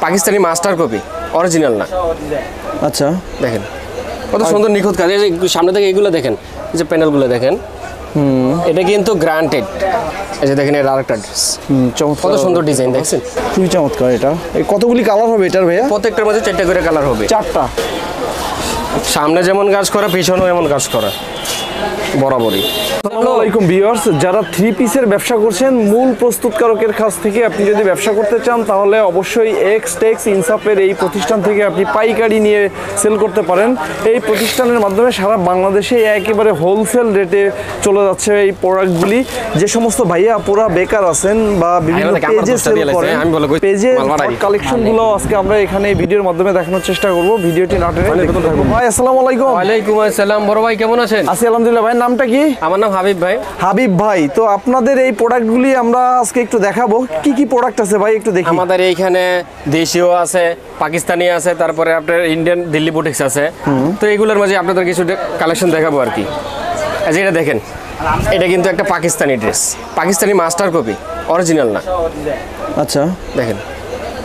Pakistani master copy, original না। আচ্ছা, দেখেন কত সুন্দর নিখুঁত কাজ। এই যে সামনে থেকে এগুলো দেখেন, এই যে প্যানেলগুলো দেখেন, এটা কিন্তু গ্রান্টেড। এই যে দেখেন এর আরেকটা ড্রেস, চমৎকার, কত সুন্দর ডিজাইন দেখছেন, খুবই চমৎকার। এটা এই কতগুলি কালার হবে এটার ভাইয়া? প্রত্যেকটার মধ্যে 4টা করে কালার হবে। 4টা। সামনে যেমন কাজ করা, পিছনেও এমন কাজ করা, বরাবরই। আসসালামু আলাইকুম ভিউয়ার্স, যারা 3 পিসের ব্যবসা করছেন মূল প্রস্তুতকারকের কাছ থেকে আপনি যদি ব্যবসা করতে চান তাহলে অবশ্যই এক্সটেক্স ইনসাফের এই প্রতিষ্ঠান থেকে আপনি পাইকারি নিয়ে সেল করতে পারেন। এই প্রতিষ্ঠানের মাধ্যমে সারা বাংলাদেশে একেবারে হোলসেল রেটে চলে যাচ্ছে এই প্রোডাক্টগুলি। যে সমস্ত ভাইয়া আপুরা বেকার আছেন বা বিভিন্ন পেজে সেল করেন, পেজের কালেকশনগুলো আজকে আমরা এখানে এই ভিডিওর মাধ্যমে দেখানোর চেষ্টা করব। ভিডিওটি না টেনে দেখতে থাকুন। ভাই আসসালামু আলাইকুম। ওয়ালাইকুম আসসালাম। বড় ভাই কেমন আছেন? আছি আলহামদুলিল্লাহ। ভাই নামটা কি? আমার নাম হাবিব ভাই। হাবিব ভাই, তো আপনাদের এই প্রোডাক্টগুলি আমরা আজকে একটু দেখাবো। কি কি প্রোডাক্ট আছে ভাই একটু দেখি। আমাদের এইখানে দেশীয় আছে, পাকিস্তানি আছে, তারপরে আপনার ইন্ডিয়ান দিল্লি বুটিক্স আছে। তো এগুলোর মাঝে আপনাদের কিছু কালেকশন দেখাবো আর কি। আচ্ছা, এটা দেখেন, এটা কিন্তু একটা Pakistani dress, Pakistani master copy, original না। আচ্ছা, দেখেন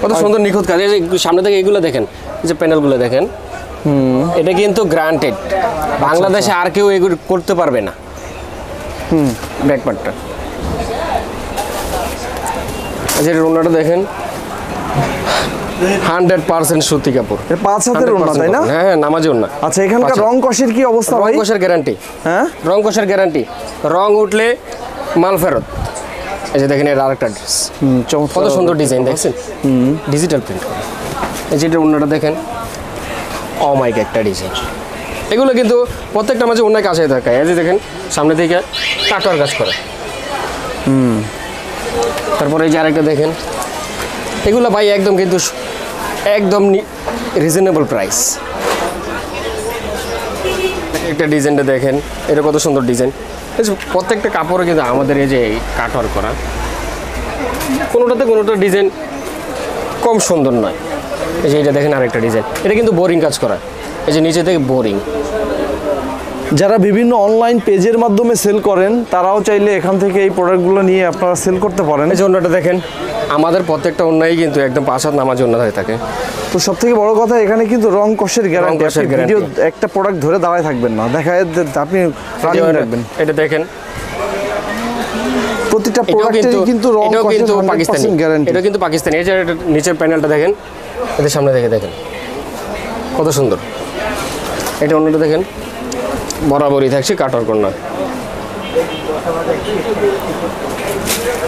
কত সুন্দর নিখুঁত কাজ। এই যে সামনে থেকে এগুলো দেখেন, এই যে প্যানেলগুলো দেখেন, এটা কিন্তু গ্রান্টেড। বাংলাদেশে আর কেউ এগুলো করতে পারবে না। ব্যাকপার্টটা, আচ্ছা, এটা ওড়নাটা দেখেন, 100% সুতি কাপড়। 5 হাতের ওড়না তাই না? হ্যাঁ, নামাজি ওড়না। আচ্ছা, এখানকার রং কষের কি অবস্থা ভাই? রং কষের গ্যারান্টি। হ্যাঁ, রং কষের গ্যারান্টি, রং উঠলে মাল ফেরত। এই যে দেখেন এর আরেকটা ড্রেস, কত সুন্দর ডিজাইন দেখছেন, ডিজিটাল প্রিন্ট। এই যে এটা ওড়নাটা দেখেন, অমাইক একটা ডিজাইন। এগুলো কিন্তু প্রত্যেকটা মাঝে অন্য কাছে থাকে। এই যে দেখেন সামনে থেকে কাটার কাজ করে। তারপরে এই যে আরেকটা দেখেন, এগুলো ভাই একদম কিন্তু একদম রিজনেবল প্রাইস। একটা ডিজাইনটা দেখেন, এটা কত সুন্দর ডিজাইন। প্রত্যেকটা কাপড়ে কিন্তু আমাদের এই যে কাটার করা, কোনোটাতে কোনোটা ডিজাইন কম সুন্দর নয়। এই যে এটা দেখেন আরেকটা ডিজাইন, এটা কিন্তু বোরিং কাজ করা। এই যে নিচে থেকে বোরিং। যারা বিভিন্ন অনলাইন পেজের মাধ্যমে সেল করেন তারাও চাইলে এখান থেকে এই প্রোডাক্টগুলো নিয়ে আপনারা সেল করতে পারেন। এই যে ওড়নাটা দেখেন, আমাদের প্রত্যেকটা ওড়নাই কিন্তু একদম 5 হাত নামাজি ওড়না হয়ে থাকে। তো সব থেকে বড় কথা এখানে কিন্তু রং কষের গ্যারান্টি। ভিডিও একটা প্রোডাক্ট ধরে দাঁড়ায় থাকবেন না, দেখায় আপনি রানিং রাখবেন। এটা দেখেন, প্রতিটা প্রোডাক্টেরই কিন্তু রং কষের পাকিস্তানি গ্যারান্টি। এটা কিন্তু পাকিস্তানি। এই যে নিচের প্যানেলটা দেখেন, এদের সামনে থেকে দেখেন কত সুন্দর। এটা ওড়নাটা দেখেন, বরাবরই থাকছে কাটার কর্নার।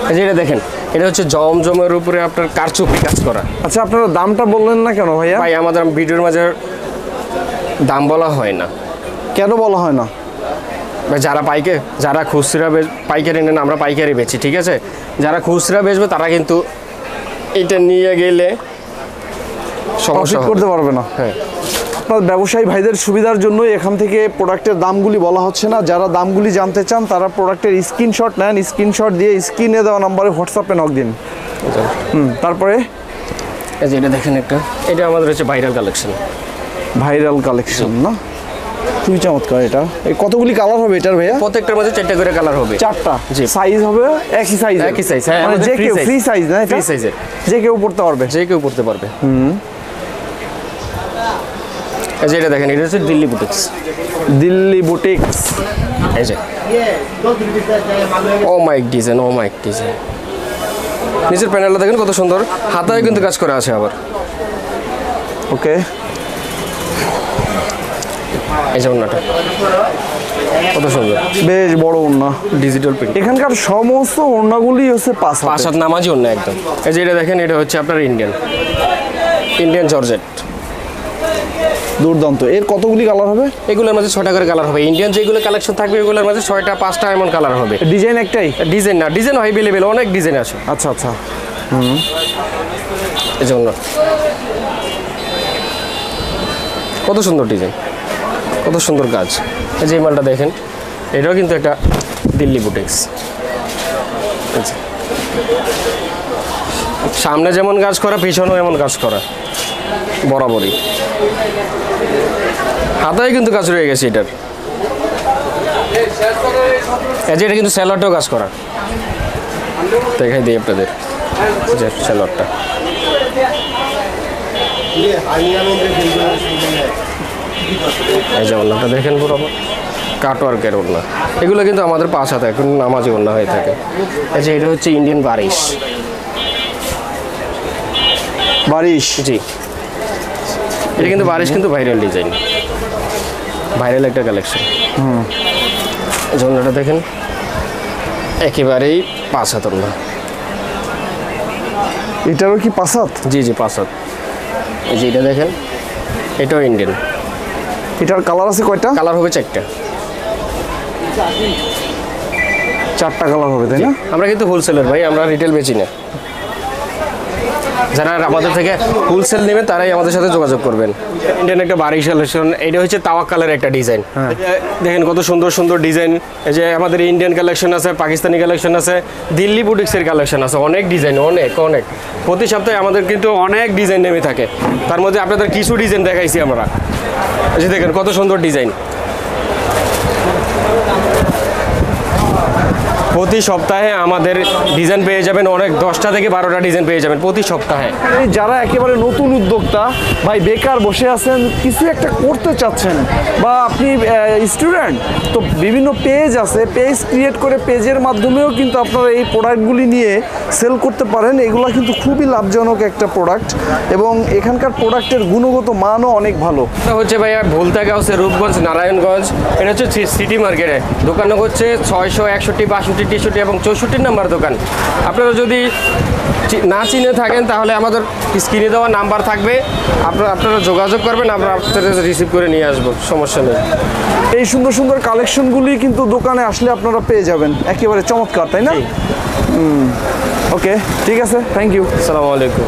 এই যে এটা দেখেন, এটা হচ্ছে জমজমের উপরে আপনার কারচুপি কাজ করা। আচ্ছা, আপনারা দামটা বললেন না কেন ভাইয়া? ভাই আমাদের ভিডিওর মাঝে দাম বলা হয় না। কেন বলা হয় না? যারা খুচরা পাইকারি নেন, আমরা পাইকারি বেচি, ঠিক আছে। যারা খুচরা বেচবে তারা কিন্তু এটা নিয়ে গেলে সমস্যা করতে পারবে না। হ্যাঁ, আপনার ব্যবসায়ী ভাইদের সুবিধার জন্যই এখান থেকে প্রোডাক্টের দামগুলি বলা হচ্ছে না। যারা দামগুলি জানতে চান তারা প্রোডাক্টের স্ক্রিনশট নেন, স্ক্রিনশট দিয়ে স্ক্রিনে দেওয়া নাম্বারে হোয়াটসঅ্যাপে নক দিন। তারপরে এই যে এটা দেখেন, এটা আমাদের হচ্ছে ভাইরাল কালেকশন। ভাইরাল কালেকশন না, খুবই চমৎকার। এটা এই কতগুলি কালার হবে এটার ভাইয়া? প্রত্যেকটার মধ্যে 4টা করে কালার হবে। 4টা। জি, সাইজ হবে একই সাইজ? একই সাইজ, হ্যাঁ। মানে যে কেউ ফ্রি সাইজ না? ফ্রি সাইজের, যে কেউ পড়তে পারবে? যে কেউ পড়তে পারবে। এই যে এটা দেখেন, এটা হচ্ছে দিল্লি বুটিক্স। দিল্লি বুটিক্স। এই যে ও মাইক ডিজাইন, ও মাইক ডিজাইন। নিচের প্যানেলটা দেখেন কত সুন্দর, হাতায় কিন্তু কাজ করা আছে আবার। ওকে, এই যে ওড়নাটা কত সুন্দর, বেশ বড় ওড়না, ডিজিটাল প্রিন্ট। এখানকার সমস্ত ওড়নাগুলি হচ্ছে 5 হাত নামাজি ওড়না একদম। এই যে এটা দেখেন, এটা হচ্ছে আপনার ইন্ডিয়ান জর্জেট। দুর্দান্ত। এর কতগুলি কালার হবে? এগুলোর মাঝে 6টা করে কালার হবে। ইন্ডিয়ান যেগুলো কালেকশন থাকবে এগুলোর মাঝে 6টা 5টা এমন কালার হবে। ডিজাইন একটাই? ডিজাইন না, ডিজাইন অ্যাভেলেবেল, অনেক ডিজাইন আছে। আচ্ছা আচ্ছা। এই জন্য কত সুন্দর ডিজাইন, কত সুন্দর কাজ। এই যে মালটা দেখেন, এটাও কিন্তু একটা দিল্লি বুটিক্স। সামনে যেমন কাজ করা, পিছনেও এমন কাজ করা, বরাবরই। হাতায় কিন্তু কাজ রয়ে গেছে এটার। এই যে এটা কিন্তু স্যালোয়ারটাও কাজ করা, দেখাই দিই আপনাদের। যে স্যালোয়ারটা এই যে ওড়নাটা দেখেন বরাবর কাটওয়ার্কের ওড়না, এগুলো কিন্তু আমাদের 5 হাতে এখন নামাজি ওড়না হয়ে থাকে। এই যে এটা হচ্ছে ইন্ডিয়ান বারিশ। বারিশ, জি, এটা কিন্তু বারিশ কিন্তু ভাইরাল ডিজাইন, ভাইরাল একটা কালেকশন। ওড়নাটা দেখেন একেবারেই 5 হাত ওড়না। এটারও কি 5 হাত? জি জি 5 হাত। এই যে এটা দেখেন, এটাও ইন্ডিয়ান। এটার কালার আছে কয়টা? কালার হবে 4টা। 4টা কালার হবে, তাই না? আমরা কিন্তু হোলসেলার ভাই, আমরা রিটেল বেচি না। যারা আমাদের থেকে হোলসেল নেবেন তারাই আমাদের সাথে যোগাযোগ করবেন। ইন্ডিয়ান একটা বারিশ কালেকশন, এটা হচ্ছে তাওয়াক্কালের একটা ডিজাইন। দেখেন কত সুন্দর সুন্দর ডিজাইন। এই যে আমাদের ইন্ডিয়ান কালেকশন আছে, পাকিস্তানি কালেকশন আছে, দিল্লি বুটিক্সের কালেকশন আছে, অনেক ডিজাইন, অনেক অনেক। প্রতি সপ্তাহে আমাদের কিন্তু অনেক ডিজাইন নেমে থাকে, তার মধ্যে আপনাদের কিছু ডিজাইন দেখাইছি আমরা। এই যে দেখেন কত সুন্দর ডিজাইন। প্রতি সপ্তাহে আমাদের ডিজাইন পেয়ে যাবেন অনেক, 10টা থেকে 12টা ডিজাইন পেয়ে যাবেন প্রতি সপ্তাহে। এই যারা একেবারে নতুন উদ্যোক্তা ভাই, বেকার বসে আছেন, কিছু একটা করতে চাচ্ছেন, বা আপনি স্টুডেন্ট, তো বিভিন্ন পেজ আছে, পেজ ক্রিয়েট করে পেজের মাধ্যমেও কিন্তু আপনারা এই প্রোডাক্টগুলি নিয়ে সেল করতে পারেন। এগুলো কিন্তু খুবই লাভজনক একটা প্রোডাক্ট, এবং এখানকার প্রোডাক্টের গুণগত মানও অনেক ভালো। এটা হচ্ছে ভাইয়া ভুলতাগাঁও হচ্ছে রূপগঞ্জ, নারায়ণগঞ্জ। এটা হচ্ছে সিটি মার্কেটে দোকান হচ্ছে 661, 62, 63 এবং 64 নাম্বার দোকান। আপনারা যদি না চিনে থাকেন তাহলে আমাদের স্ক্রিনে দেওয়া নাম্বার থাকবে, আপনারা যোগাযোগ করবেন, আমরা আপনাদের রিসিভ করে নিয়ে আসবো, সমস্যা নেই। এই সুন্দর সুন্দর কালেকশনগুলি কিন্তু দোকানে আসলে আপনারা পেয়ে যাবেন, একেবারে চমৎকার, তাই না? ওকে, ঠিক আছে, থ্যাংক ইউ। আসসালামু আলাইকুম।